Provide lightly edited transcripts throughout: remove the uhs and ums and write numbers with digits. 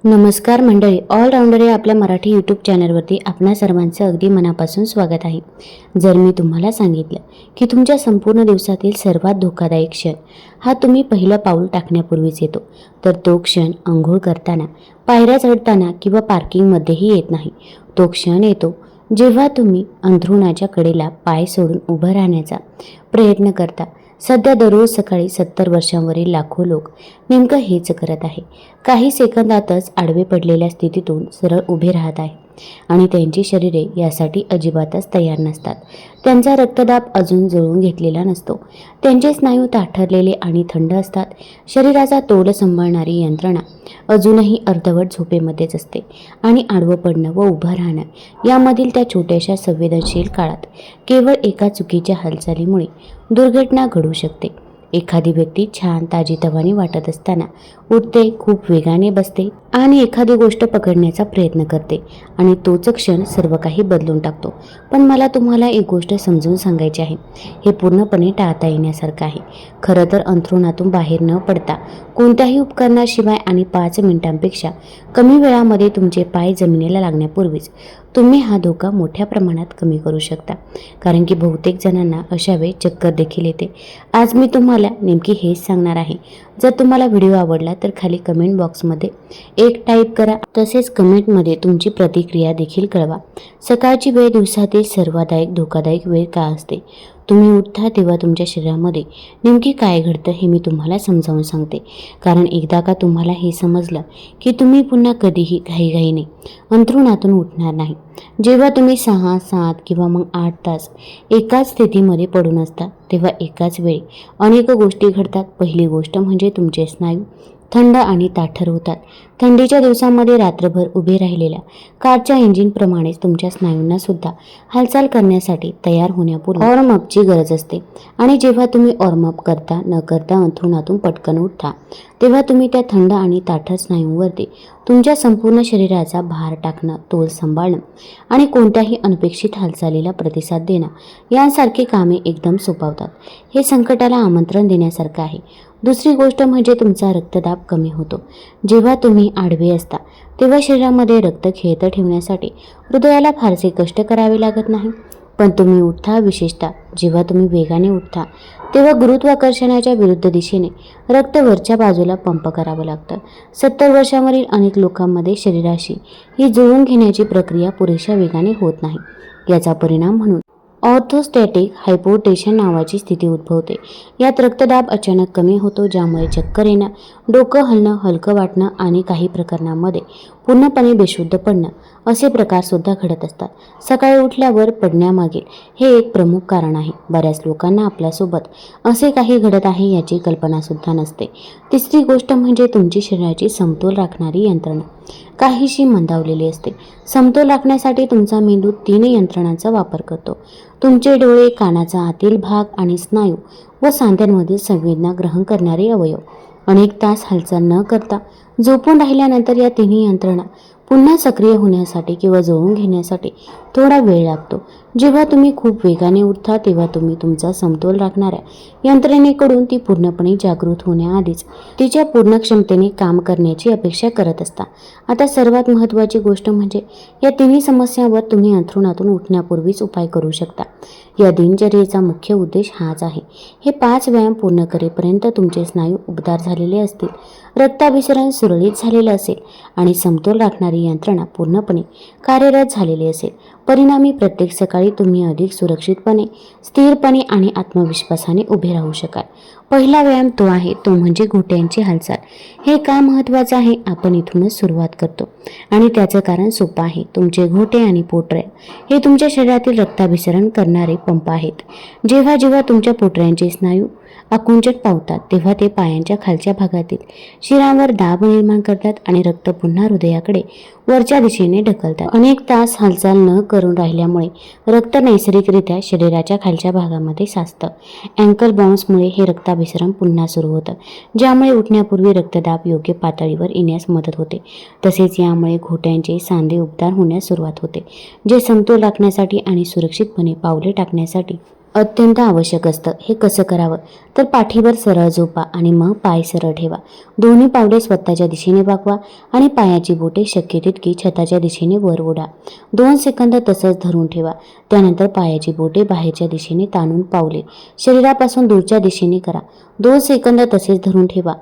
नमस्कार मंडळी, ऑलराऊंडर या आपल्या मराठी यूट्यूब चॅनलवरती आपणा सर्वांचं अगदी मनापासून स्वागत आहे. जर मी तुम्हाला सांगितलं की तुमच्या संपूर्ण दिवसातील सर्वात धोकादायक क्षण हा तुम्ही पहिलं पाऊल टाकण्यापूर्वीच येतो, तर तो क्षण अंघोळ करताना, पायऱ्या चढताना किंवा पार्किंगमध्येही येत नाही. तो क्षण येतो जेव्हा तुम्ही अंथरुणाच्या कडेला पाय सोडून उभं राहण्याचा प्रयत्न करता. सध्या दररोज सकाळी 70 वर्षांवरील लाखो लोक नेमकं हेच करत आहे. काही सेकंदातच आडवे पडलेल्या स्थितीतून सरळ उभे राहत आहे आणि त्यांची शरीरे यासाठी अजिबातच तयार नसतात. त्यांचा रक्तदाब अजून जुळवून घेतलेला नसतो. त्यांचे स्नायू ताठरलेले आणि थंड असतात. शरीराचा तोल सांभाळणारी यंत्रणा अजूनही अर्धवट झोपेमध्येच असते आणि आडवं पडणं व उभं राहणं यामधील त्या छोट्याशा संवेदनशील काळात केवळ एका चुकीच्या हालचालीमुळे दुर्घटना घडू शकते. एखादी व्यक्ती छान ताजीतवानी वाटत असताना उठते, खूप वेगाने बसते आणि एखादी गोष्ट पकडण्याचा प्रयत्न करते आणि तोच क्षण सर्व काही बदलून टाकतो. पण मला तुम्हाला एक गोष्ट समजून सांगायची आहे. हे पूर्णपणे टाळता येण्यासारखं आहे. खरं तर अंथरुणातून बाहेर न पडता कोणत्याही उपकरणाशिवाय आणि 5 मिनिटांपेक्षा कमी वेळामध्ये तुमचे पाय जमिनीला लागण्यापूर्वीच तुम्ही हा धोका मोठ्या प्रमाणात कमी करू शकता. कारण की बहुतेक जणांना अशा वेळी चक्कर देखील येते. आज मी तुम्हाला नेमकी हेच सांगणार आहे. जर तुम्हाला व्हिडिओ आवडला तर खाली कमेंट बॉक्समध्ये एक टाईप करा. तसेच कमेंटमध्ये तुमची प्रतिक्रिया देखील कळवा. सकाळची वेळ दिवसातील सर्वात धोकादायक वेळ का असते? तुम्ही उठता तेव्हा तुमच्या शरीरामध्ये नेमकी काय घडतं हे मी तुम्हाला समजावून सांगते. कारण एकदा का तुम्हाला हे समजलं की तुम्ही पुन्हा कधीही घाईघाईने अंथरुणातून उठणार नाही. जेव्हा तुम्ही 6, 7 किंवा मग 8 तास एकाच स्थितीमध्ये पडून असता तेव्हा एकाच वेळी अनेक गोष्टी घडतात. पहिली गोष्ट म्हणजे तुमचे स्नायू थंड आणि ताठर होतात. थंडीच्या दिवसांमध्ये रात्रभर उभे राहिलेल्या कारच्या इंजिनप्रमाणेच तुमच्या स्नायूंना सुद्धा हालचाल करण्यासाठी तयार होण्यापूर्वी वॉर्मअपची गरज असते. आणि जेव्हा तुम्ही वॉर्मअप करता न करता अंथरुणातून पटकन उठता तेव्हा तुम्ही त्या थंड आणि ताठर स्नायूंवरती तुमच्या संपूर्ण शरीराचा भार टाकणं, तोल सांभाळणं आणि कोणत्याही अनपेक्षित हालचालीला प्रतिसाद देणं यांसारखी कामे एकदम सोपवतात. हे संकटाला आमंत्रण देण्यासारखं आहे. दुसरी गोष्ट म्हणजे तुमचा रक्तदाब कमी होतो. जेव्हा तुम्ही आडवे असता तेव्हा शरीरामध्ये रक्त खेळतं ठेवण्यासाठी हृदयाला फारसे कष्ट करावे लागत नाही. पण तुम्ही उठता, विशेषतः जेव्हा तुम्ही वेगाने उठता तेव्हा गुरुत्वाकर्षणाच्या विरुद्ध दिशेने रक्त वरच्या बाजूला पंप करावं लागतं. 70 वर्षांवरील अनेक लोकांमध्ये शरीराशी ही जुळवून घेण्याची प्रक्रिया पुरेशा वेगाने होत नाही. याचा परिणाम म्हणून ऑर्थोस्टॅटिक हायपोटेन्शन नावाची स्थिती उद्भवते. यात रक्तदाब अचानक कमी होतो, ज्यामुळे चक्कर येणं, डोकं हलणं, हलकं वाटणं आणि काही प्रकरणांमध्ये पूर्णपणे बेशुद्ध पडणं असे प्रकारसुद्धा घडत असतात. सकाळी उठल्यावर पडण्यामागील हे एक प्रमुख कारण आहे. बऱ्याच लोकांना आपल्यासोबत असे काही घडत आहे याची कल्पनासुद्धा नसते. तिसरी गोष्ट म्हणजे तुमची शरीराची समतोल राखणारी यंत्रणा काहीशी मंदावलेली असते. समतोल राखण्यासाठी तुमचा मेंदू 3 यंत्रणांचा वापर करतो. तुमचे डोळे, कानाचा आतील भाग आणि स्नायू व सांध्यांमधील संवेदना ग्रहण करणारे अवयव. अनेक तास हालचाल न करता झोपून राहिल्यानंतर या 3 यंत्रणा पुन्हा सक्रिय होण्यासाठी किंवा जुळवून घेण्यासाठी थोडा वेळ लागतो. जेव्हा तुम्ही खूप वेगाने उठता तेव्हा तुम्ही तुमचा समतोल राखणाऱ्या यंत्रणेकडून ती पूर्णपणे जागृत होण्याआधीच तिच्या पूर्ण क्षमतेने काम करण्याची अपेक्षा करत असता. आता सर्वात महत्त्वाची गोष्ट म्हणजे या 3 समस्यांवर तुम्ही अंथरुणातून उठण्यापूर्वीच उपाय करू शकता. या दिनचर्येचा मुख्य उद्देश हाच आहे. हे 5 व्यायाम पूर्ण करेपर्यंत तुमचे स्नायू उबदार झालेले असतील, रक्ताभिसरण सुरळीत झालेलं असेल आणि समतोल राखणारी यंत्रणा पूर्णपणे कार्यरत झालेली असेल. परिणामी प्रत्येक सकाळी तुम्ही अधिक सुरक्षितपणे, स्थिरपणे आणि आत्मविश्वासाने उभे राहू शकाल. पहिला व्यायाम तो म्हणजे घोट्यांची हालचाल. हे का महत्त्वाचं आहे? आपण इथूनच सुरुवात करतो आणि त्याचं कारण सोपं आहे. तुमचे घोटे आणि पोटऱ्या हे तुमच्या शरीरातील रक्ताभिसरण करणारे पंप आहेत. जेव्हा जेव्हा तुमच्या पोटऱ्यांचे स्नायू आकुंचन पावतात तेव्हा ते पायांच्या खालच्या भागातील शिरांवर दाब निर्माण करतात आणि रक्त पुन्हा हृदयाकडे वरच्या दिशेने ढकलतात. अनेक तास हालचाल न करून राहिल्यामुळे रक्त नैसर्गिकरित्या शरीराच्या खालच्या भागामध्ये साचतं. अँकल बाउन्समुळे हे रक्ताभिसरण पुन्हा सुरू होतं, ज्यामुळे उठण्यापूर्वी रक्तदाब योग्य पातळीवर येण्यास मदत होते. तसेच यामुळे घोट्यांचे सांधे उबदार होण्यास सुरुवात होते, जे समतोल राखण्यासाठी आणि सुरक्षितपणे पावले टाकण्यासाठी अत्यंत आवश्यक असतं. हे कसं करावं तर पाठीवर सरळ झोपा आणि मग पाय सरळ ठेवा. दोन्ही पावले स्वतःच्या दिशेने वाकवा आणि पायाची बोटे शक्य तितकी छताच्या दिशेने वर ओढा. 2 सेकंद तसंच धरून ठेवा. त्यानंतर पायाची बोटे बाहेरच्या दिशेने ताणून पावले शरीरापासून दूरच्या दिशेने करा. 2 सेकंद तसेच धरून ठेवा.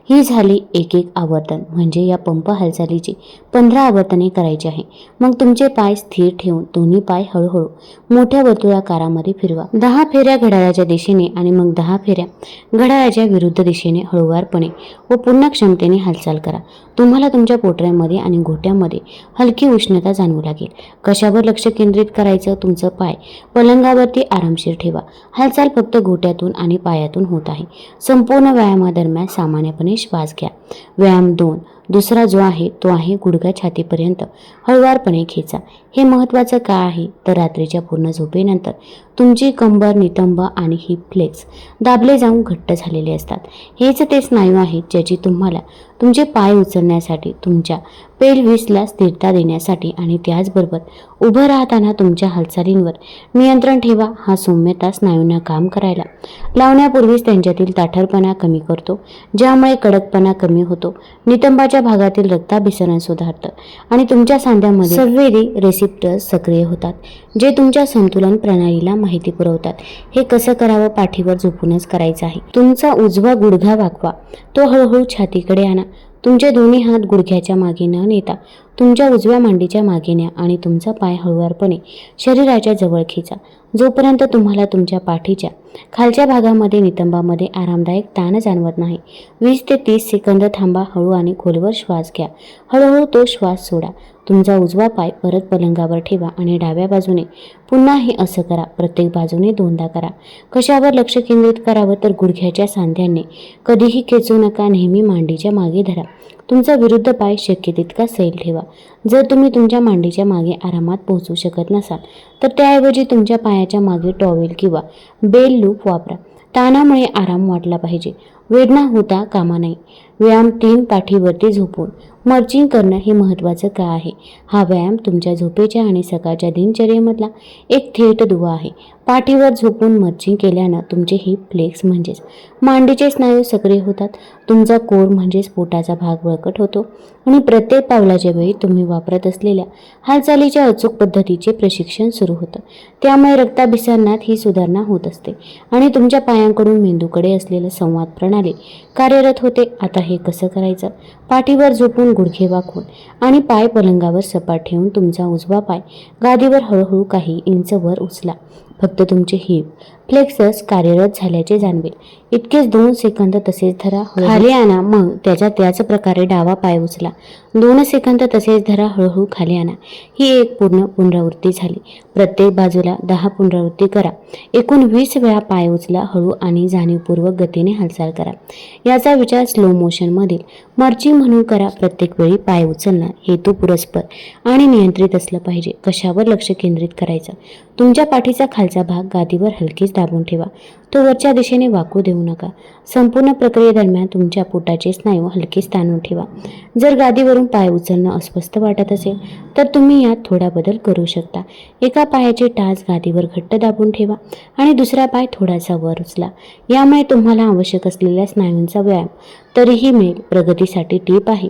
ही झाली एक आवर्तन. म्हणजे या पंप हालचालीची 15 आवर्तने करायची आहे. मग तुमचे पाय स्थिर ठेवून दोन्ही पाय हळूहळू मोठ्या वर्तुळाकारामध्ये फिरवा. 10 फेऱ्या घड्याळाच्या दिशेने आणि मग 10 फेऱ्या घड्याळाच्या विरुद्ध दिशेने हळूवारपणे व पूर्ण क्षमतेने हालचाल करा. तुम्हाला तुमच्या पोटऱ्यामध्ये आणि घोट्यामध्ये हलकी उष्णता जाणवू लागेल. कशावर लक्ष केंद्रित करायचं? तुमचं पाय पलंगावरती आरामशीर ठेवा. हालचाल फक्त घोट्यातून आणि पायातून होत आहे. संपूर्ण व्यायामादरम्यान सामान्यपणे श्वास घ्या. व्यायाम 2 दुसरा जो आहे तो आहे गुडघा छातीपर्यंत हळुवारपणे खेचा. हे महत्त्वाचं का आहे तर रात्रीच्या पूर्ण झोपेनंतर तुमची कंबर, नितंब आणि हिप फ्लेक्स दाबले जाऊन घट्ट झालेले असतात. हेच ते स्नायू आहेत ज्याची तुम्हाला तुमचे पाय उचलण्यासाठी, तुमच्या पेल्विसला स्थिरता देण्यासाठी आणि त्याचबरोबर उभं राहताना तुमच्या हालचालींवर नियंत्रण ठेवा. हा सौम्यता स्नायूंना काम करायला लावण्यापूर्वीच त्यांच्यातील ताठरपणा कमी करतो, ज्यामुळे कडकपणा कमी होतो, नितंबाच्या भागातील रक्ताभिसरण सुधारतं आणि तुमच्या सांध्यामध्ये संवेदी रेसिप्टर्स सक्रिय होतात, जे तुमच्या संतुलन प्रणालीला माहिती पुरवतात. हे कसं करावं? पाठीवर झोपूनच करायचं आहे. तुमचा उजवा गुडघा वाकवा. तो हळूहळू छातीकडे आणा. तुमचे दोन्ही हात गुडघ्याच्या मागे न नेता तुमच्या उजव्या मांडीच्या मागे न्या आणि तुमचा पाय हळुवारपणे शरीराच्या जवळ खेचा. जोपर्यंत तुम्हाला तुमच्या पाठीच्या खालच्या भागामध्ये, नितंबामध्ये आरामदायक ताण जाणवत नाही. 20 ते 30 सेकंद थांबा. हळू आणि खोलवर श्वास घ्या. हळूहळू तो श्वास सोडा. तुमचा उजवा पाय परत पलंगावर ठेवा आणि डाव्या बाजूने पुन्हा हे असं करा. प्रत्येक बाजूने 2दा करा. कशावर लक्ष केंद्रित करावं तर गुडघ्याच्या सांध्याने कधीही खेचू नका. नेहमी मांडीच्या मागे धरा. तुमचा विरुद्ध पाय शक्य तितका सैल ठेवा. जर तुम्ही तुमच्या मांडीच्या मागे आरामात पोहोचू शकत नसाल तर त्याऐवजी तुमच्या पायाच्या मागे टॉवेल किंवा बेल लूप वापरा. ताणामुळे आराम वाटला पाहिजे, वेदना होता कामा नये. व्यायाम 3 पाठीवरती झोपून मर्चिंग करणं हे महत्त्वाचं का आहे? हा व्यायाम तुमच्या झोपेच्या आणि सकाळच्या दिनचर्येमधला एक थेट दुवा आहे. पाठीवर झोपून मर्चिंग केल्यानं तुमचे हिप फ्लेक्स म्हणजेच मांडीचे स्नायू सक्रिय होतात. तुमचा कोर म्हणजेच पोटाचा भाग बळकट होतो आणि प्रत्येक पावलाच्या वेळी तुम्ही वापरत असलेल्या हालचालीच्या अचूक पद्धतीचे प्रशिक्षण सुरू होतं. त्यामुळे रक्ताभिसरणात ही सुधारणा होत असते आणि तुमच्या पायांकडून मेंदूकडे असलेलं संवाद प्रणाली कार्यरत होते. आता हे कसं करायचं? पाठीवर झोपून गुडघे वाकवून आणि पाय पलंगावर सपाट ठेवून तुमचा उजवा पाय गादीवर हळूहळू काही इंच वर उचला. फक्त तुमचे हिप फ्लेक्सस कार्यरत झाल्याचे जाणवेल. इतकेच 2 सेकंद तसेच धरा. खाली आणा. मग त्याच प्रकारे डावा पाय उचला. 2 सेकंद तसेच धरा. हळूहळू खाली आणा. ही एक पूर्ण पुनरावृत्ती झाली. प्रत्येक बाजूला 10 पुनरावृत्ती करा. एकूण 20 वेळा पाय उचला. हळू आणि जाणीवपूर्वक गतीने हालचाल करा. याचा विचार स्लो मोशनमधील मर्चिंग म्हणून करा. प्रत्येक वेळी पाय उचलणं हेतुपुरस्पर आणि नियंत्रित असलं पाहिजे. कशावर लक्ष केंद्रित करायचं? तुमच्या पाठीचा खालचा भाग गादीवर हलकीच दाबून ठेवा. तो वरच्या दिशेने वाकू देऊ नका. संपूर्ण प्रक्रियेदरम्यान तुमच्या पोटाचे स्नायू हलकेच ताणून ठेवा. जर गादीवरून पाय उचलणं अस्वस्थ वाटत असेल तर तुम्ही यात थोडा बदल करू शकता. एका पायाचे टाच गादीवर घट्ट दाबून ठेवा आणि दुसरा पाय थोडासा वर उचला. यामुळे तुम्हाला आवश्यक असलेल्या स्नायूंचा व्यायाम तरीही मिळेल. प्रगतीसाठी टीप आहे,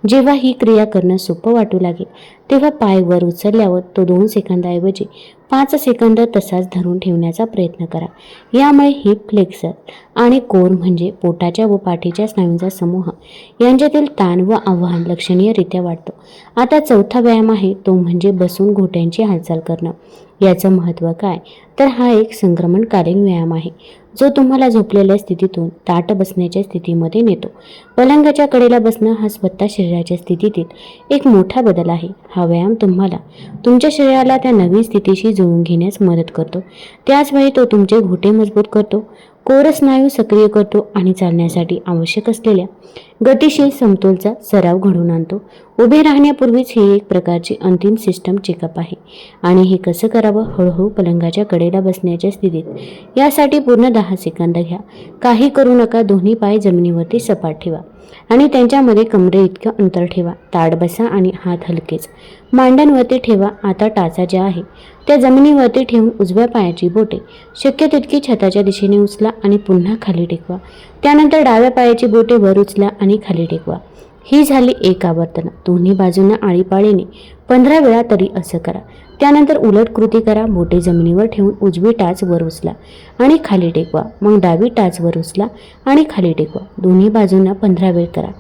जेव्हा ही क्रिया करणं सोपं वाटू लागेल तेव्हा पाय वर उचलल्यावर तो 2 सेकंदाऐवजी 5 सेकंद तसाच धरून ठेवण्याचा प्रयत्न करा. यामुळे हिप फ्लेक्सर आणि कोर म्हणजे पोटाच्या व पाठीच्या स्नायूंचा समूह यांच्यातील ताण व आव्हान लक्षणीयरित्या वाढतो. आता चौथा व्यायाम आहे तो म्हणजे बसून घोट्यांची हालचाल करणं. याचं महत्त्व काय तर हा एक संक्रमणकालीन व्यायाम आहे जो तुम्हाला झोपलेल्या स्थितीतून ताठ बसण्याच्या स्थितीमध्ये नेतो. पलंगाच्या कडेला बसणं हा स्वतः शरीराच्या स्थितीतील एक मोठा बदल आहे. हा व्यायाम तुम्हाला तुमच्या शरीराला त्या नवीन स्थितीशी जुळवून घेण्यास मदत करतो. त्याचवेळी तो तुमचे घोटे मजबूत करतो, कोर स्नायू सक्रिय करतो आणि चालण्यासाठी आवश्यक असलेल्या गतिशील समतोलचा सराव घडवून आणतो. उभे राहण्यापूर्वीच ही एक प्रकारची अंतिम सिस्टम चेकअप आहे. आणि हे कसं करावं? हळूहळू पलंगाच्या कडेला बसण्याच्या स्थितीत. यासाठी पूर्ण 10 सेकंद घ्या. काही करू नका. दोन्ही पाय जमिनीवरती सपाट ठेवा. आणि त्यांच्यामध्ये कमरे इतकं अंतर ठेवा. ताठ बसा आणि हात हलकेच मांड्यांवरती ठेवा. आता टाचा ज्या आहे त्या जमिनीवरती ठेवून उजव्या पायाची बोटे शक्य तितकी छताच्या दिशेने उचला आणि पुन्हा खाली टेकवा. त्यानंतर डाव्या पायाची बोटे वर उचला आणि खाली टेकवा. ही झाली एक आवर्तन. दोन्ही बाजूंना आळीपाळीने 15 वेळा तरी असं करा. त्यानंतर उलट कृती करा. बोटे जमिनीवर ठेवून उजवी टाच वर उचला आणि खाली टेकवा. मग डावी टाच वर उचला आणि खाली टेकवा. दोन्ही बाजूंना 15 वेळ करा.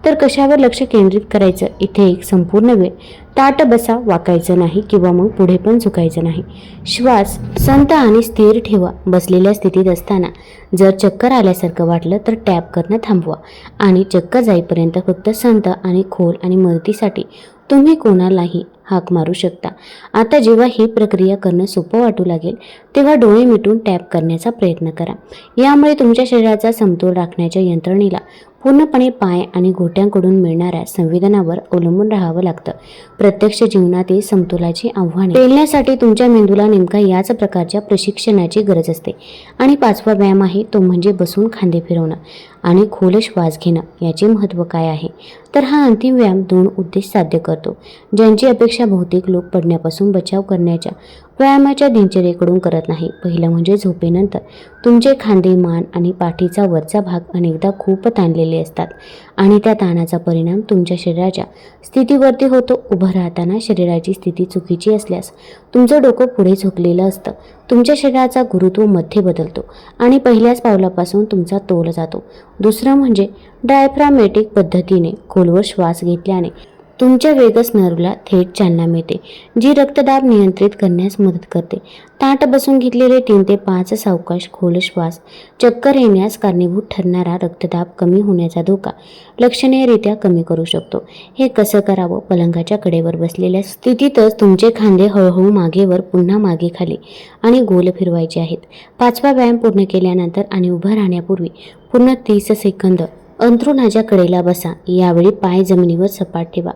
तर कशावर लक्ष केंद्रित करायचं? इथे एक संपूर्ण वेळ ताट बसा. वाकायचं नाही किंवा मग पुढे पण झुकायचं नाही. श्वास संत आणि स्थिर ठेवा. बसलेल्या स्थितीत असताना जर चक्कर आल्यासारखं वाटलं तर टॅप करणं थांबवा आणि चक्कर जाईपर्यंत फक्त संत आणि खोल आणि मदतीसाठी तुम्ही कोणालाही हाक मारू शकता. आता जेव्हा ही प्रक्रिया करणं सोपं वाटू लागेल तेव्हा डोळे मिटून टॅप करण्याचा प्रयत्न करा. यामुळे तुमच्या शरीराचा समतोल राखण्याच्या यंत्रणेला पूर्णपणे पाय आणि घोट्यांकडून मिळणाऱ्या संवेदनावर अवलंबून राहावं लागतं. प्रत्यक्ष जीवनातील समतोलाची आव्हाने पेलण्यासाठी तुमच्या मेंदूला नेमका याच प्रकारच्या प्रशिक्षणाची गरज असते. आणि 5वा व्यायाम आहे तो म्हणजे बसून खांदे फिरवणं आणि खोल श्वास घेणं. याचे महत्त्व काय आहे तर हा अंतिम व्यायाम 2 उद्देश साध्य करतो, ज्यांची अपेक्षा बहुतेक लोक पडण्यापासून बचाव करण्याच्या व्यायामाच्या दिनचर्येकडून करत नाही. पहिलं म्हणजे झोपेनंतर तुमचे खांदे, मान आणि पाठीचा वरचा भाग अनेकदा खूप ताणलेले असतात आणि त्या ताणाचा परिणाम तुमच्या शरीराच्या स्थितीवरती होतो. उभं राहताना शरीराची स्थिती चुकीची असल्यास तुमचं डोकं पुढे झुकलेलं असतं. तुमच्या शरीराचा गुरुत्व मध्ये बदलतो आणि पहिल्याच पावलापासून तुमचा तोल जातो. दुसरं म्हणजे डायफ्रामॅटिक पद्धतीने खोलवर श्वास घेतल्याने तुमच्या वेगस नर्वला थेट चालना मिळते, जी रक्तदाब नियंत्रित करण्यास मदत करते. ताट बसून घेतलेले 3 ते 5 सावकाश खोल श्वास चक्कर येण्यास कारणीभूत ठरणारा रक्तदाब कमी होण्याचा धोका लक्षणीयरित्या कमी करू शकतो. हे कसं करावं? पलंगाच्या कडेवर बसलेल्या स्थितीतच तुमचे खांदे हळूहळू मागेवर, पुन्हा मागे खाली आणि गोल फिरवायचे आहेत. 5वा व्यायाम पूर्ण केल्यानंतर आणि उभं राहण्यापूर्वी पूर्ण 30 सेकंद अंथरुणाच्या कडेला बसा. यावेळी पाय जमिनीवर सपाट ठेवा.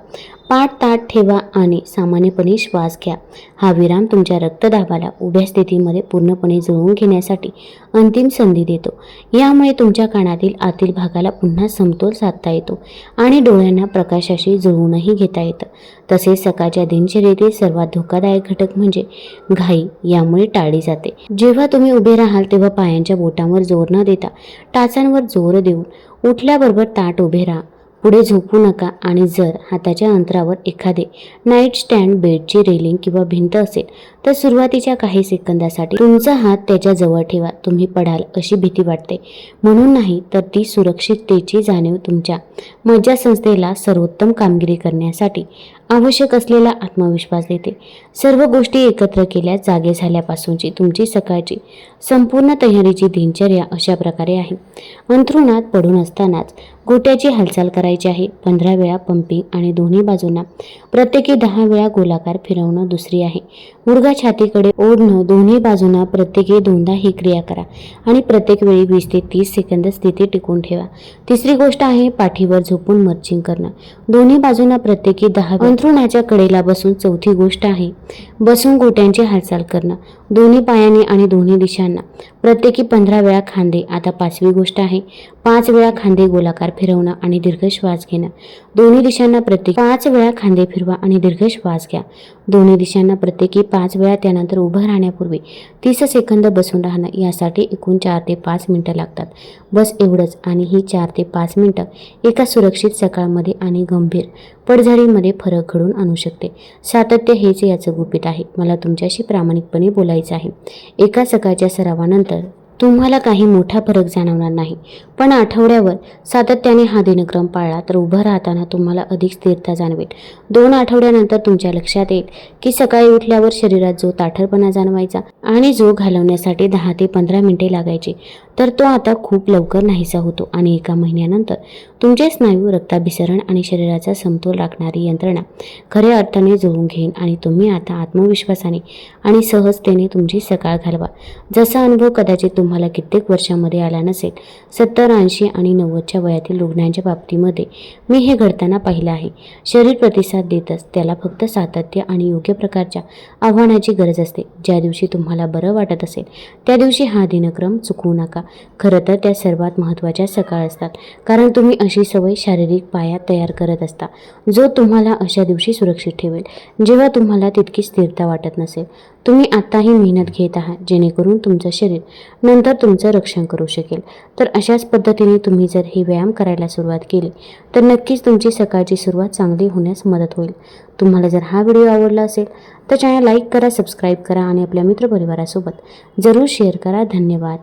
पाठ ताठ ठेवा आणि सामान्यपणे श्वास घ्या. हा विराम तुमच्या रक्तदाबाला उभ्या स्थितीमध्ये पूर्णपणे जुळवून घेण्यासाठी अंतिम संधी देतो. यामुळे तुमच्या कानातील आतील भागाला पुन्हा समतोल साधता येतो आणि डोळ्यांना प्रकाशाशी जुळवूनही घेता येतं. तसेच सकाळच्या दिनचर्येतील सर्वात धोकादायक घटक म्हणजे घाई यामुळे टाळली जाते. जेव्हा तुम्ही उभे राहाल तेव्हा पायांच्या बोटांवर जोर न देता टाचांवर जोर देऊन उठल्याबरोबर ताट उभे राहा. पुढे झोपू नका आणि जर हाताच्या अंतरावर एखादे नाईट स्टँड, बेडची रेलिंग किंवा भिंत असेल तर सुरुवातीच्या काही सेकंदासाठी तुमचा हात त्याच्या जवळ ठेवा. तुम्ही पडाल अशी भीती वाटते म्हणून नाही, तर ती सुरक्षिततेची जाणीव तुमच्या मज्जासंस्थेला सर्वोत्तम कामगिरी करण्यासाठी आवश्यक असलेला आत्मविश्वास देते. सर्व गोष्टी एकत्र केल्या जागे झाल्यापासूनची तुमची सकाळची संपूर्ण तयारीची दिनचर्या अशा प्रकारे आहे. अंथरुणात पडून असतानाच घोट्याची हालचाल करायची आहे. 15 वेळा पंपिंग आणि दोन्ही बाजूंना प्रत्येकी 10 वेळा गोलाकार फिरवणं दुसरी आहे. मुरगा छातीकडे ओढणं दोन्ही बाजूंना प्रत्येकी 2दा ही क्रिया करा आणि प्रत्येक वेळी 20 ते 30 सेकंद स्थिती टिकून ठेवा. तिसरी गोष्ट आहे पाठीवर झोपून मर्चिंग करणं दोन्ही बाजूंना प्रत्येकी 10 वेळा. अंथरुणाच्या कडेला बसून चौथी गोष्ट आहे बसून घोट्यांची हालचाल करणं दोन्ही पायांनी आणि दोन्ही दिशांना प्रत्येकी 15 वेळा खांदे. आता 5वी गोष्ट आहे 5 वेळा खांदे गोलाकार फिरवणं आणि दीर्घ श्वास घेणं दोन्ही दिशांना प्रत्येकी 5 वेळा खांदे फिरवा आणि दीर्घ श्वास घ्या दोन्ही दिशांना प्रत्येकी 5 वेळा. त्यानंतर उभं राहण्यापूर्वी 30 सेकंद बसून राहणं. यासाठी एकूण 4 ते 5 मिनिटं लागतात. बस एवढंच. आणि ही 4 ते 5 मिनिटं एका सुरक्षित सकाळमध्ये आणि गंभीर पडझडीमध्ये फरक घडवून आणू शकते. सातत्य हेच याचं गुपित आहे. मला तुमच्याशी प्रामाणिकपणे बोलायचं आहे. एका सकाळच्या सरावानंतर तुम्हाला काही मोठा फरक जाणवणार नाही, पण आठवड्यावर सातत्याने हा दिनक्रम पाळला तर उभं राहताना तुम्हाला अधिक स्थिरता जाणवेल. 2 आठवड्यानंतर तुमच्या लक्षात येईल की सकाळी उठल्यावर शरीरात जो ताठरपणा जाणवायचा आणि जो घालवण्यासाठी 10 ते 15 मिनिटे लागायची तर तो आता खूप लवकर नाहीसा होतो. आणि एका महिन्यानंतर तुमचे स्नायू, रक्ताभिसरण आणि शरीराचा समतोल राखणारी यंत्रणा खऱ्या अर्थाने जुळवून घेईन आणि तुम्ही आता आत्मविश्वासाने आणि सहजतेने तुमची सकाळ घालवा. जसा अनुभव कदाचित तुम्हाला कित्येक वर्षामध्ये आला नसेल. 70, 80 आणि 90च्या वयातील रुग्णांच्या बाबतीमध्ये मी हे घडताना पाहिलं आहे. शरीर प्रतिसाद देतच, त्याला फक्त सातत्य आणि योग्य प्रकारच्या आव्हानाची गरज असते. ज्या दिवशी तुम्हाला बरं वाटत असेल त्या दिवशी हा दिनक्रम चुकवू नका. खरं तर त्या सर्वात महत्त्वाच्या सकाळ असतात, कारण तुम्ही अशी सवय शारीरिक पाया तयार करत असता जो तुम्हाला अशा दिवशी सुरक्षित ठेवेल जेव्हा तुम्हाला तितकी स्थिरता वाटत नसेल. तुम्ही आत्ताही मेहनत घेत आहात जेणेकरून तुमचं शरीर नंतर तुमचं रक्षण करू शकेल. तर अशाच पद्धतीने तुम्ही जर हे व्यायाम करायला सुरुवात केली तर नक्कीच तुमची सकाळची सुरुवात चांगली होण्यास मदत होईल. तुम्हाला जर हा व्हिडिओ आवडला असेल तर चॅनल लाईक करा, सबस्क्राईब करा आणि आपल्या मित्रपरिवारासोबत जरूर शेअर करा. धन्यवाद.